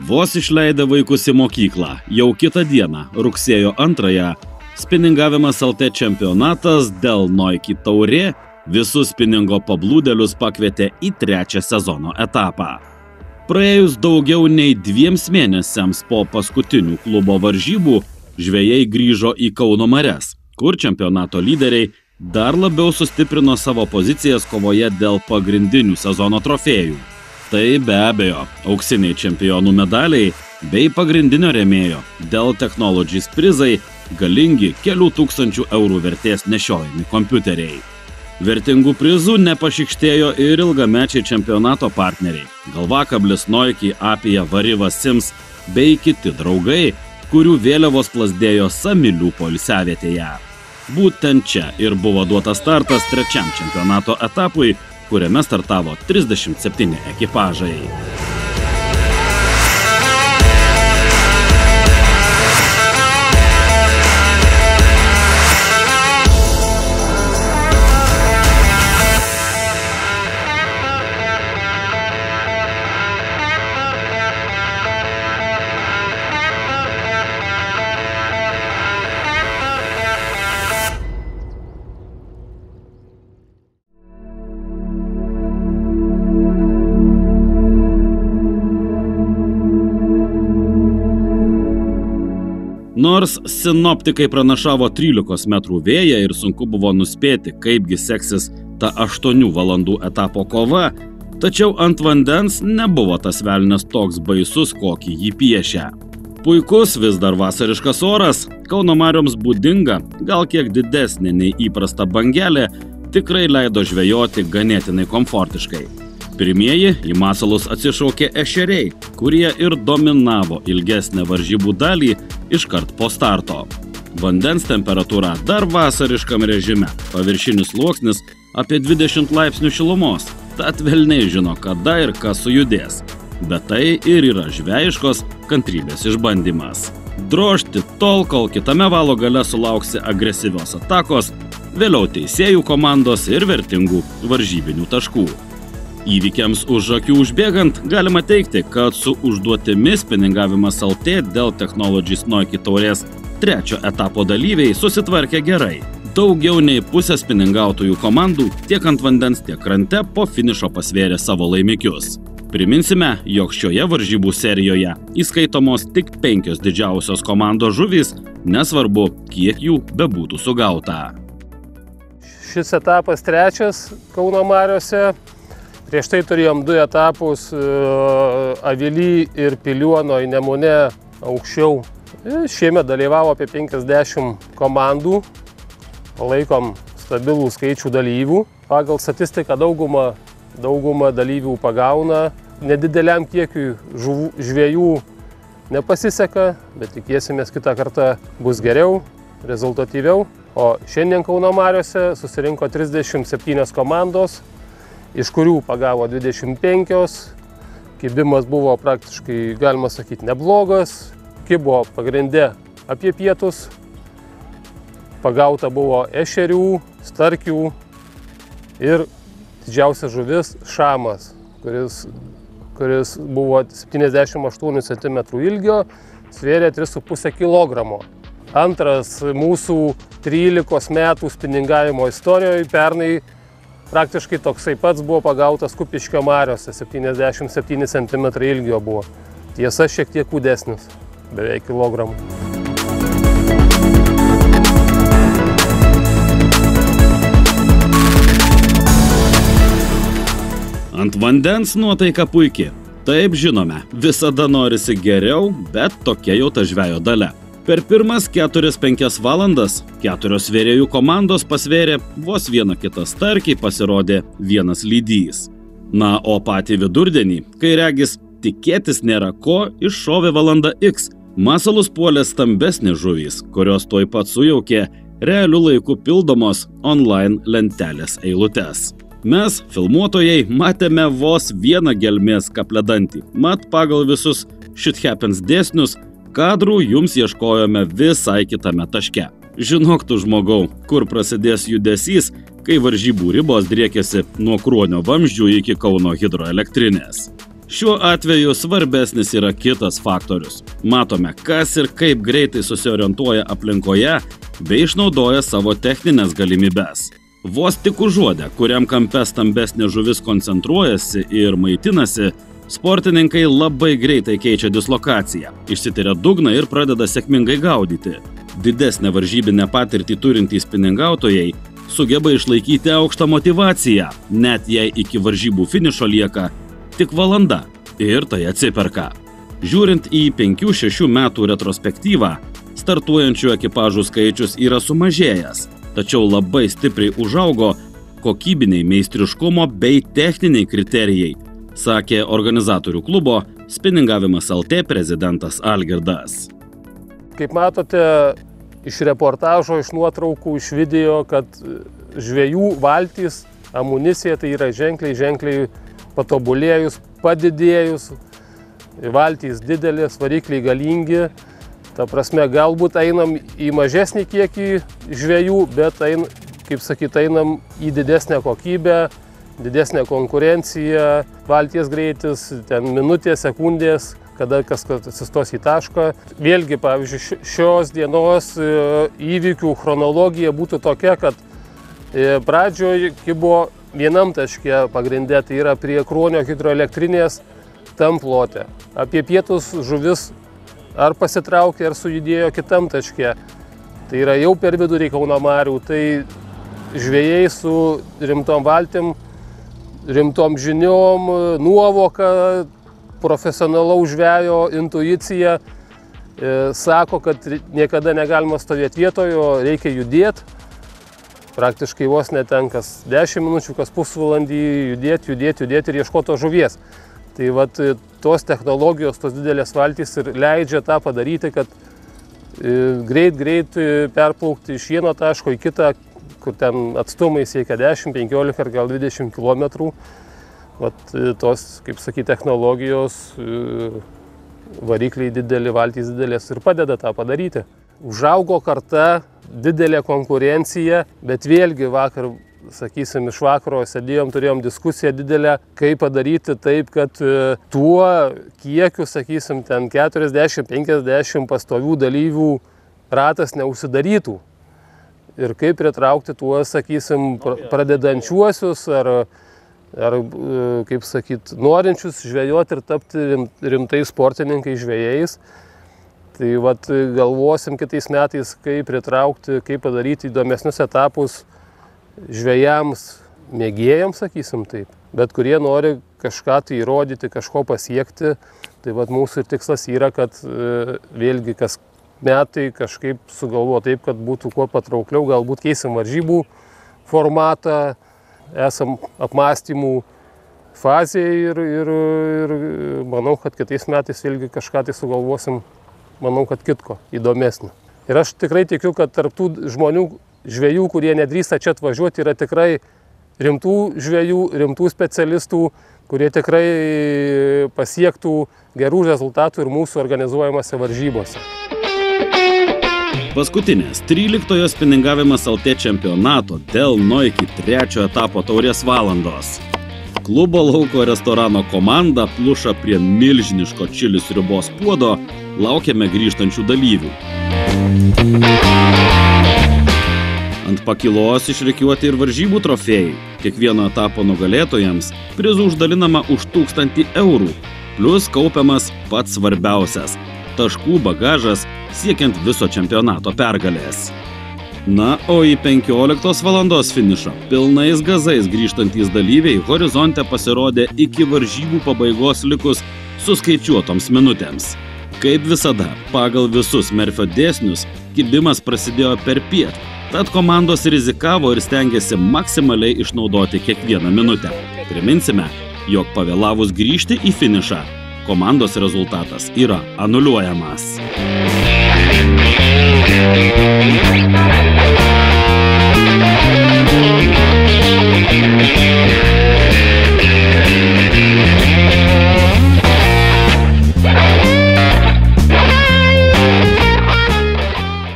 Vos išleidę vaikus į mokyklą, jau kitą dieną, rugsėjo 2, Spiningavimas LT čempionatas Del Noiki taurė visus spiningo pablūdelius pakvietė į 3. sezono etapą. Praėjus daugiau nei 2 mėnesiams po paskutinių klubo varžybų, žvejai grįžo į Kauno marias, kur čempionato lyderiai dar labiau sustiprino savo pozicijas kovoje dėl pagrindinių sezono trofėjų. Tai be abejo, auksiniai čempionų medaliai bei pagrindinio rėmėjo Dell Technologies prizai, galingi kelių tūkstančių eurų vertės nešiojami kompiuteriai. Vertingų prizų nepašykštėjo ir ilgamečiai čempionato partneriai – Galvakablis, Noiki, Apija, Variva, Sims bei kiti draugai, kurių vėliavos plazdėjo Samilių poilsiavietėje. Būtent čia ir buvo duotas startas 3. čempionato etapui, kuriame startavo 37 ekipažai. Nors sinoptikai pranašavo 13 metrų vėją ir sunku buvo nuspėti, kaipgi seksis ta 8 valandų etapo kova, tačiau ant vandens nebuvo tas velnias toks baisus, kokį jį piešia. Puikus vis dar vasariškas oras, Kauno marioms būdinga, gal kiek didesnė nei įprasta bangelė, tikrai leido žvejoti ganėtinai komfortiškai. Pirmieji į masalus atsišaukė ešeriai, kurie ir dominavo ilgesnę varžybų dalį iškart po starto. Vandens temperatūra dar vasariškam režime, paviršinis sluoksnis apie 20 laipsnių šilumos, tad velniai žino, kada ir kas sujudės. Bet tai ir yra žvejiškos kantrybės išbandymas. Drožti tol, kol kitame valo gale sulauksi agresyvios atakos, vėliau teisėjų komandos ir vertingų varžybinių taškų. Įvykiams už akių užbėgant, galima teigti, kad su užduotimis Spiningavimas LT Dell Technologies Noiki taurės 3. etapo dalyviai susitvarkė gerai. Daugiau nei pusė spiningautojų komandų tiek ant vandens, tiek krante po finišo pasvėrė savo laimikius. Priminsime, jog šioje varžybų serijoje įskaitomos tik 5 didžiausios komandos žuvys, nesvarbu, kiek jų bebūtų sugauta. Šis etapas 3 Kauno mariose. Prieš tai turėjom 2 etapus Avily ir Piliuonoj Nemune aukščiau. Šiemet dalyvavo apie 50 komandų, laikom stabilų skaičių dalyvių. Pagal statistiką dauguma dalyvių pagauna. Nedideliam kiekiui žvejų nepasiseka, bet tikėsimės kitą kartą bus geriau, rezultatyviau. O šiandien Kauno mariose susirinko 37 komandos, iš kurių pagavo 25, kibimas buvo praktiškai, galima sakyti, neblogas, kibo pagrinde apie pietus, pagauta buvo ešerių, starkių ir didžiausia žuvis šamas, kuris buvo 78 cm ilgio, svėrė 3,5 kg. Antras mūsų 13 metų spiningavimo istorijoje pernai praktiškai toksai pats buvo pagautas Kupiškio mariose, 77 cm ilgio buvo. Tiesa, šiek tiek kūdesnis, beveik kilogramų. Ant vandens nuotaika puiki. Taip žinome, visada norisi geriau, bet tokia jau ta žvejo dalia. Per pirmas 4-5 valandas 4 svėrėjų komandos pasvėrė vos vieną kitą starkį, pasirodė vienas lydys. Na, o patį vidurdienį, kai regis tikėtis nėra ko, iššovė valanda X. Masalus puolė stambesnės žuvys, kurios tuoj pat sujaukė realių laikų pildomos online lentelės eilutes. Mes, filmuotojai, matėme vos vieną gelmės kapledantį, mat pagal visus shit happens dėsnius, kadrų jums ieškojome visai kitame taške. Žinok tu žmogau, kur prasidės judesys, kai varžybų ribos driekėsi nuo Kruonio vamzdžių iki Kauno hidroelektrinės. Šiuo atveju svarbesnis yra kitas faktorius. Matome, kas ir kaip greitai susiorientuoja aplinkoje bei išnaudoja savo techninės galimybes. Vos tik užuodę, kuriam kampe stambesnė žuvis koncentruojasi ir maitinasi, sportininkai labai greitai keičia dislokaciją, išsitiria dugną ir pradeda sėkmingai gaudyti. Didesnę varžybinę patirtį turintys spiningautojai sugeba išlaikyti aukštą motyvaciją, net jei iki varžybų finišo lieka tik valanda, ir tai atsiperka. Žiūrint į 5-6 metų retrospektyvą, startuojančių ekipažų skaičius yra sumažėjęs, tačiau labai stipriai užaugo kokybiniai meistriškumo bei techniniai kriterijai, sakė organizatorių klubo Spiningavimas LT prezidentas Algirdas. Kaip matote, iš reportažo, iš nuotraukų, iš video, kad žvejų valtys, amunicija tai yra ženkliai patobulėjus, padidėjus, valtys didelės, varikliai galingi. Ta prasme, galbūt einam į mažesnį kiekį žvejų, bet einam į didesnę kokybę, didesnę konkurenciją, valties greitis, ten minutės, sekundės, kada kas atsistos į tašką. Vėlgi, pavyzdžiui, šios dienos įvykių chronologija būtų tokia, kad pradžioje kibo vienam taške pagrindė, tai yra prie Kruonio hidroelektrinės tam plote. Apie pietus žuvis ar pasitraukė, ar sujudėjo kitam taške. Tai yra jau per vidurį Kauno marių, tai žvejai su rimtom valtim, rimtom žiniom, nuovoka, profesionalaus žvejo intuicija sako, kad niekada negalima stovėti vietoje, reikia judėti. Praktiškai vos netenkas 10 minučių, kas pusvalandį judėti ir ieškoti žuvies. Tai vat tos technologijos, tos didelės valtys ir leidžia tą padaryti, kad greit perplaukti iš vieno taško į kitą, kur ten atstumai siekia 10, 15 ar gal 20 km. Vat tos, kaip sakyti, technologijos, varikliai dideli, valtys didelės ir padeda tą padaryti. Užaugo karta, didelė konkurencija, bet vėlgi vakar, sakysim, iš vakaro sėdėjom, turėjom diskusiją didelę, kaip padaryti taip, kad tuo kiekiu, sakysim, ten 40-50 pastovių dalyvių ratas neužsidarytų. Ir kaip pritraukti tuos, sakysim, pradedančiuosius ar kaip sakyt, norinčius žvejoti ir tapti rimtais sportininkais žvejais. Tai vat galvosim kitais metais, kaip pritraukti, kaip padaryti įdomesnius etapus žvejams, mėgėjams, sakysim taip, bet kurie nori kažką tai įrodyti, kažko pasiekti. Tai vat mūsų ir tikslas yra, kad vėlgi kas metai kažkaip sugalvo taip, kad būtų kuo patraukliau, galbūt keisim varžybų formatą, esam apmąstymų fazėje ir manau, kad kitais metais vėlgi kažką tai sugalvosim. Manau, kad kitko įdomesnio. Ir aš tikrai tikiu, kad tarp tų žmonių, žvejų, kurie nedrįsta čia atvažiuoti, yra tikrai rimtų žvejų, rimtų specialistų, kurie tikrai pasiektų gerų rezultatų ir mūsų organizuojamose varžybose. Paskutinės 13-ojo Spiningavimas LT čempionato dėl iki 3 etapo taurės valandos. Klubo lauko restorano komanda pluša prie milžiniško čili sriubos puodo, laukiame grįžtančių dalyvių. Ant pakilos išrikiuoti ir varžybų trofėjai. Kiekvieno etapo nugalėtojams prizų uždalinama už 1000 eurų, plus kaupiamas pats svarbiausias – taškų bagažas siekiant viso čempionato pergalės. Na, o į 15 valandos finišą pilnais gazais grįžtantys dalyviai horizonte pasirodė iki varžybų pabaigos likus suskaičiuotoms minutėms. Kaip visada, pagal visus Merfio dėsnius, kibimas prasidėjo per piet, tad komandos rizikavo ir stengėsi maksimaliai išnaudoti kiekvieną minutę. Priminsime, jog pavėlavus grįžti į finišą, komandos rezultatas yra anuliuojamas.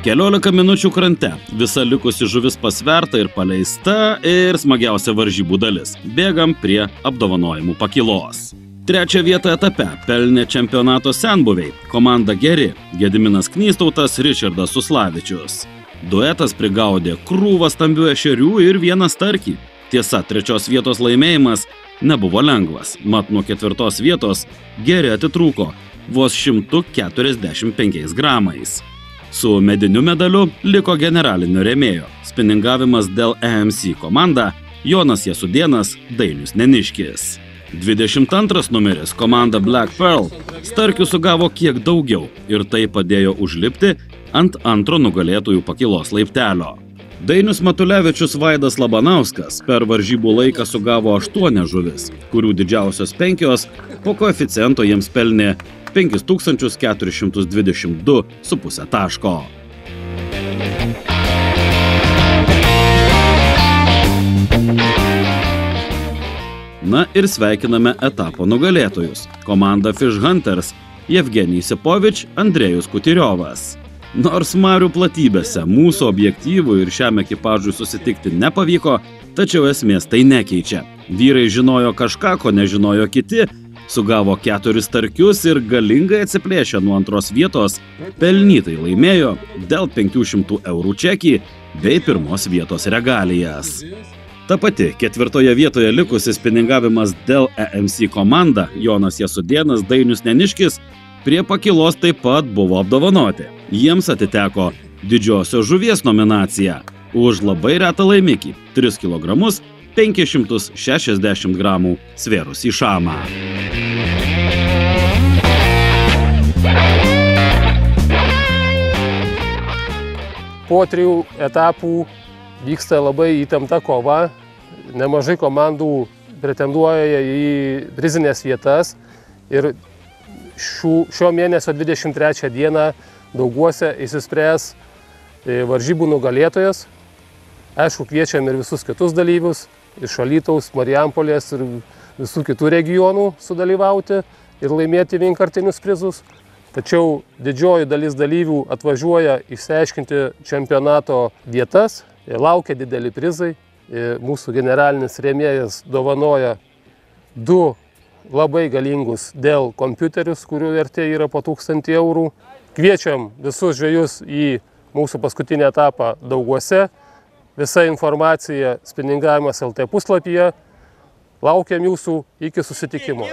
Keliolika minučių krante, visa likusi žuvis pasverta ir paleista ir smagiausia varžybų dalis. Bėgam prie apdovanojimų pakilos. Trečią vietą etape pelnė čempionato senbuviai – komanda Geri, Gediminas Knystautas, Ričardas Suslavičius. Duetas prigaudė krūvą stambių ešerių ir vieną starkį. Tiesa, trečios vietos laimėjimas nebuvo lengvas, mat nuo ketvirtos vietos Geri atitrūko vos 145 gramais. Su mediniu medaliu liko generalinio rėmėjo, spiningavimas dėl EMC komanda Jonas Jasudėnas, Dainius Neniškis. 22 numeris komanda Black Pearl starkių sugavo kiek daugiau ir tai padėjo užlipti ant antro nugalėtojų pakylos laiptelio. Dainius Matulevičius, Vaidas Labanauskas per varžybų laiką sugavo 8 žuvis, kurių didžiausios 5 po koeficiento jiems pelnė 5422,5 taško. Na ir sveikiname etapo nugalėtojus. Komanda Fish Hunters, Jevgenijus Sipovič, Andrėjus Kutyriovas. Nors marių platybėse mūsų objektyvų ir šiam ekipažui susitikti nepavyko, tačiau esmės tai nekeičia. Vyrai žinojo kažką, ko nežinojo kiti, sugavo 4 starkius ir galingai atsiplėšę nuo antros vietos pelnytai laimėjo dėl 500 eurų čekį bei pirmos vietos regalijas. Ta pati ketvirtoje vietoje likusi spiningavimas dėl EMC komanda Jonas Jasudėnas, Dainius Neniškis prie pakylos taip pat buvo apdovanoti. Jiems atiteko didžiosios žuvies nominacija už labai retą laimikį – 3 kg 560 gramų svėrus į šamą. Po 3 etapų vyksta labai įtempta kova. Nemažai komandų pretenduoja į prizinės vietas ir šio mėnesio 23 dieną Dauguose išsispręs varžybų nugalėtojas. Aišku, kviečiam ir visus kitus dalyvius iš Alytaus, Marijampolės ir visų kitų regionų sudalyvauti ir laimėti vienkartinius prizus. Tačiau didžioji dalis dalyvių atvažiuoja išsiaiškinti čempionato vietas, laukia dideli prizai. Mūsų generalinis rėmėjas dovanoja 2 labai galingus dėl kompiuterius, kurių vertė yra po 1000 eurų. Kviečiam visus žvejus į mūsų paskutinį etapą Dauguose. Visa informacija Spiningavimas LT puslapyje. Laukiam jūsų iki susitikimo.